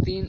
3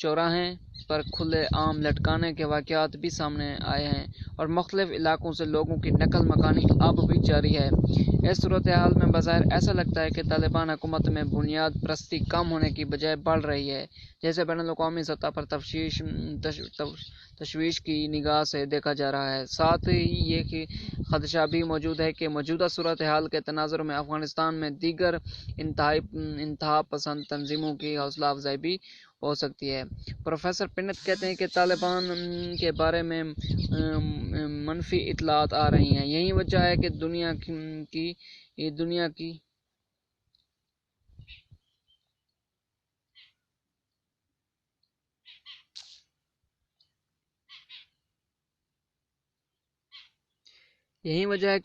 چوراہے پر کھلے عام لٹکانے کے واقعات بھی سامنے آئے ہیں اور مختلف علاقوں سے لوگوں کی نقل مکانی اب بھی جاری ہے۔ اس صورتحال میں بظاہر ایسا لگتا ہے کہ طالبان حکومت میں بنیاد پرستی کم ہونے کی بجائے بڑھ رہی ہے، جیسے بین الاقوامی سطح پر تشویش کی نگاہ سے دیکھا جا رہا ہے۔ ساتھ ہی یہ کہ خدشہ بھی موجود ہے کہ موجودہ صورتحال کے تناظر میں افغانستان میں دیگر انتہا پسند تنظیموں کی حوصلہ افزائی بھی ہو سکتی ہے۔ پروفیسر پنت کہتے ہیں کہ طالبان کے بارے میں منفی اطلاعات آ رہی ہیں۔ یہی وجہ ہے کہ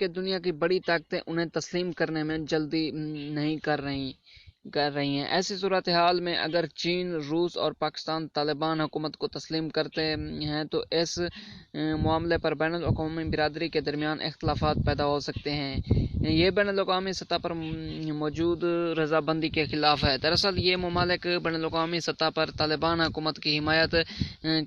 دنیا کی بڑی طاقتیں انہیں تسلیم کرنے میں جلدی نہیں کر رہی ہیں۔ ایسی صورتحال میں اگر چین، روس اور پاکستان طالبان حکومت کو تسلیم کرتے ہیں تو اس معاملے پر بین الاقوامی برادری کے درمیان اختلافات پیدا ہو سکتے ہیں۔ یہ بین الاقوامی سطح پر موجود رضامندی کے خلاف ہے۔ دراصل یہ ممالک بین الاقوامی سطح پر طالبان حکومت کی حمایت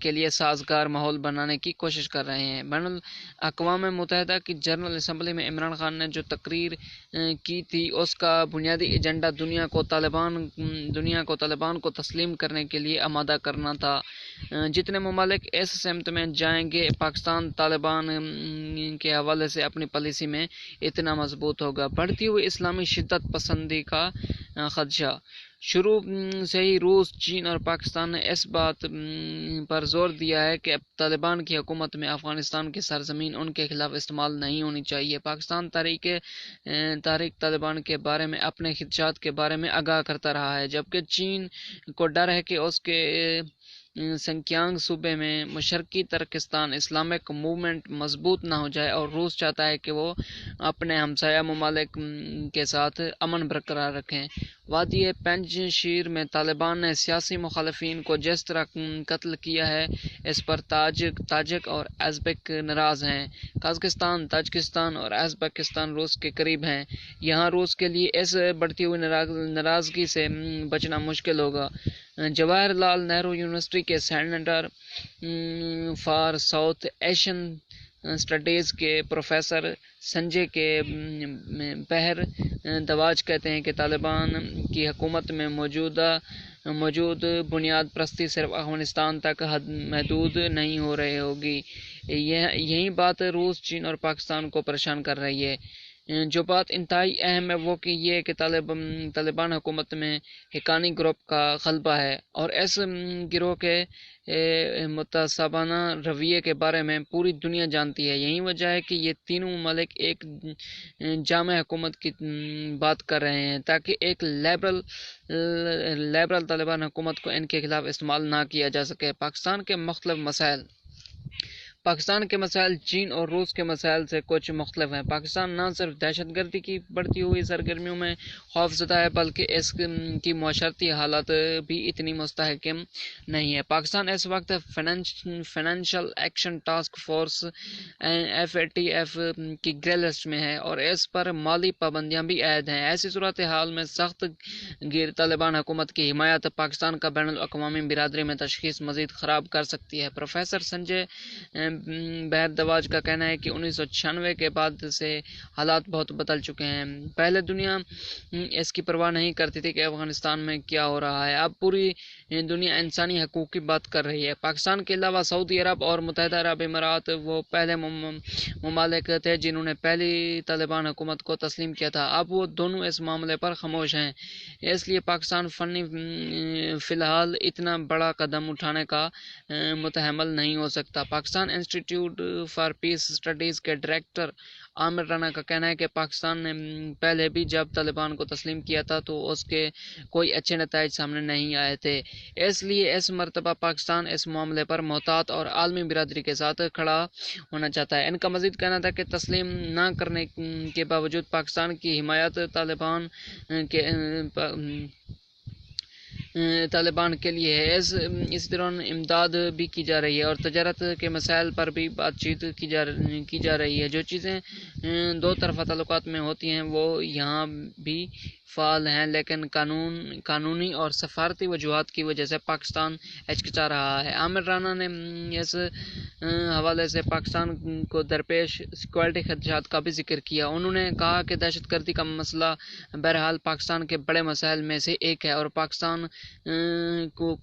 کے لیے سازگار ماحول بنانے کی کوشش کر رہے ہیں۔ بین الاقوام متحدہ کی جنرل اسمبلی میں عمران خان نے جو تقریر کی تھی اس کا بنیادی ایجنڈا دنیا کو طالبان کو تسلیم کرنے کے لیے آمادہ کرنا تھا۔ جتنے ممالک اس سمت میں جائیں گے، پاکستان طالبان کے حوالے سے اپنی پالیسی میں اتنا مضبوط ہوگا۔ بڑھتی ہوئی اسلامی شدت پسندی کا خدشہ۔ شروع سے ہی روس، چین اور پاکستان نے اس بات پر زور دیا ہے کہ طالبان کی حکومت میں افغانستان کی سرزمین ان کے خلاف استعمال نہیں ہونی چاہیے۔ پاکستان تاریخ طالبان کے بارے میں اپنے خدشات کے بارے میں آگاہ کرتا رہا ہے، جبکہ چین کو ڈر ہے کہ اس کے سنکیانگ صوبے میں مشرقی ترکستان اسلامک موومنٹ مضبوط نہ ہو جائے، اور روس چاہتا ہے کہ وہ اپنے ہمسایہ ممالک کے ساتھ امن برقرار رکھیں۔ وادی پنج شیر میں طالبان نے سیاسی مخالفین کو جس طرح قتل کیا ہے، اس پر تاجک اور ازبک ناراض ہیں۔ قازقستان، تاجکستان اور ازبکستان روس کے قریب ہیں۔ یہاں روس کے لیے اس بڑھتی ہوئی ناراضگی سے بچنا مشکل ہوگا۔ جواہر لال نہرو یونیورسٹی کے centre for south Asian studies کے پروفیسر سنجے کے بہردواج کہتے ہیں کہ طالبان کی حکومت میں موجود بنیاد پرستی صرف افغانستان تک محدود نہیں ہو رہی ہوگی۔ یہی بات روس، چین اور پاکستان کو پریشان کر رہی ہے۔ جو بات انتہائی اہم ہے وہ یہ کہ طالبان حکومت میں حقانی گروپ کا غلبہ ہے، اور اس گروہ کے متعصبانہ رویے کے بارے میں پوری دنیا جانتی ہے۔ یہی وجہ ہے کہ یہ تینوں ممالک ایک جامع حکومت کی بات کر رہے ہیں تاکہ ایک لبرل طالبان حکومت کو ان کے خلاف استعمال نہ کیا جا سکے۔ پاکستان کے مسائل چین اور روس کے مسائل سے کچھ مختلف ہیں۔ پاکستان نہ صرف دہشت گردی کی بڑھتی ہوئی سرگرمیوں میں خوف زدہ ہے بلکہ اس کی معاشرتی حالت بھی اتنی مستحکم نہیں ہے۔ پاکستان اس وقت financial action task force FATF کی گرے لسٹ میں ہے اور اس پر مالی پابندیاں بھی عائد ہیں۔ ایسی صورتحال میں سخت گیر طالبان حکومت کی حمایت پاکستان کا بین الاقوامی برادری میں تشخیص مزید خراب کر سکتی ہے۔ پروفیسر سنجے بہردواج کا کہنا ہے کہ 1996 کے بعد سے حالات بہت بدل چکے ہیں۔ پہلے دنیا اس کی پرواہ نہیں کرتی تھی کہ افغانستان میں کیا ہو رہا ہے، اب پوری دنیا انسانی حقوق کی بات کر رہی ہے۔ پاکستان کے علاوہ سعودی عرب اور متحدہ عرب امارات وہ پہلے ممالک تھے جنہوں نے پہلی طالبان حکومت کو تسلیم کیا تھا، اب وہ دونوں اس معاملے پر خاموش ہیں۔ اس لیے پاکستان فی الحال اتنا بڑا قدم اٹھانے کا متحمل نہیں ہو سکتا۔ پاکستان انسٹی ٹیوٹ فار پیس اسٹڈیز کے ڈائریکٹر عامر رانا کا کہنا ہے کہ پاکستان نے پہلے بھی جب طالبان کو تسلیم کیا تھا تو اس کے کوئی اچھے نتائج سامنے نہیں آئے تھے، اس لیے اس مرتبہ پاکستان اس معاملے پر محتاط اور عالمی برادری کے ساتھ کھڑا ہونا چاہتا ہے۔ ان کا مزید کہنا تھا کہ تسلیم نہ کرنے کے باوجود پاکستان کی حمایت طالبان کے لیے ہے. اسی دوران امداد بھی کی جا رہی ہے اور تجارت کے مسائل پر بھی بات چیت کی جا رہی ہے. جو چیزیں دو طرفہ تعلقات میں ہوتی ہیں وہ یہاں بھی فعال ہیں، لیکن قانونی اور سفارتی وجوہات کی وجہ سے پاکستان ہچکچا رہا ہے. عامر رانا نے اس حوالے سے پاکستان کو درپیش سیکورٹی خدشات کا بھی ذکر کیا. انہوں نے کہا کہ دہشت گردی کا مسئلہ بہرحال پاکستان کے بڑے مسائل میں سے ایک ہے اور پاکستان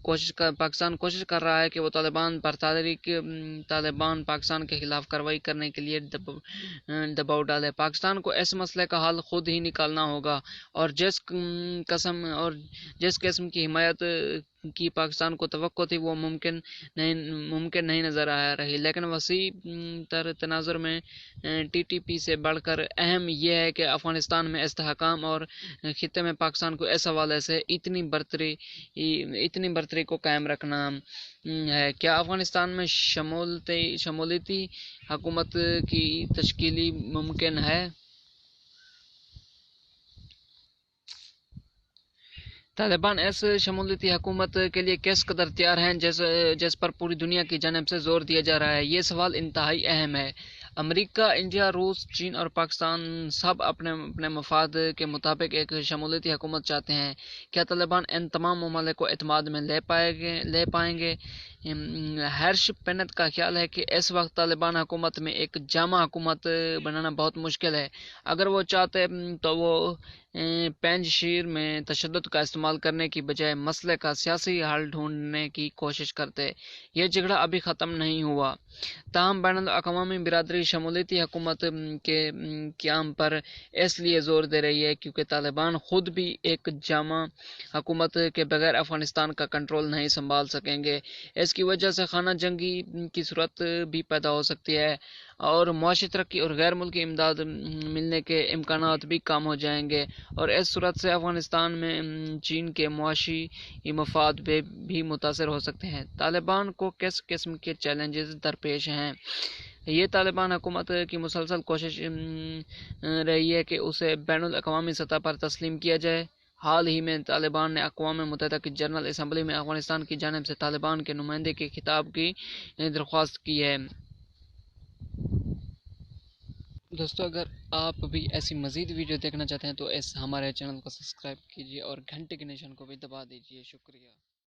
کوشش کر رہا ہے کہ وہ طالبان پر طالبان پاکستان کے خلاف کارروائی کرنے کے لیے دباؤ ڈالے. پاکستان کو اس مسئلے کا حل خود ہی نکالنا ہوگا اور جس قسم کی حمایت کی پاکستان کو توقع تھی وہ ممکن نہیں نظر آ رہی. لیکن وسیع تر تناظر میں ٹی ٹی پی سے بڑھ کر اہم یہ ہے کہ افغانستان میں استحکام اور خطے میں پاکستان کو اس حوالے سے اتنی برتری کو قائم رکھنا ہے. کیا افغانستان میں شمولیتی حکومت کی تشکیل ممکن ہے؟ طالبان اس شمولیتی حکومت کے لیے کس قدر تیار ہیں جس پر پوری دنیا کی جانب سے زور دیا جا رہا ہے؟ یہ سوال انتہائی اہم ہے. امریکہ، انڈیا، روس، چین اور پاکستان سب اپنے مفاد کے مطابق ایک شمولیتی حکومت چاہتے ہیں. کیا طالبان ان تمام ممالک کو اعتماد میں لے پائیں گے؟ ہرش پینت کا خیال ہے کہ اس وقت طالبان حکومت میں ایک جامع حکومت بنانا بہت مشکل ہے. اگر وہ چاہتے تو وہ پنج شیر میں تشدد کا استعمال کرنے کی بجائے مسئلے کا سیاسی حل ڈھونڈنے کی کوشش کرتے. یہ جھگڑا ابھی ختم نہیں ہوا. تاہم بین الاقوامی برادری شمولیتی حکومت کے قیام پر اس لیے زور دے رہی ہے کیونکہ طالبان خود بھی ایک جامع حکومت کے بغیر افغانستان کا کنٹرول نہیں سنبھال سکیں گے. اس کی وجہ سے خانہ جنگی کی صورت بھی پیدا ہو سکتی ہے اور معاشی ترقی اور غیر ملکی امداد ملنے کے امکانات بھی کم ہو جائیں گے اور اس صورت سے افغانستان میں چین کے معاشی مفاد بھی متاثر ہو سکتے ہیں. طالبان کو کس قسم کے چیلنجز درپیش ہیں؟ یہ طالبان حکومت کی مسلسل کوشش رہی ہے کہ اسے بین الاقوامی سطح پر تسلیم کیا جائے. حال ہی میں طالبان نے اقوام متحدہ کی جنرل اسمبلی میں افغانستان کی جانب سے طالبان کے نمائندے کے خطاب کی درخواست کی ہے. دوستو، اگر آپ بھی ایسی مزید ویڈیو دیکھنا چاہتے ہیں تو ہمارے چینل کو سبسکرائب کیجیے اور گھنٹی کے نشان کو بھی دبا دیجیے. شکریہ.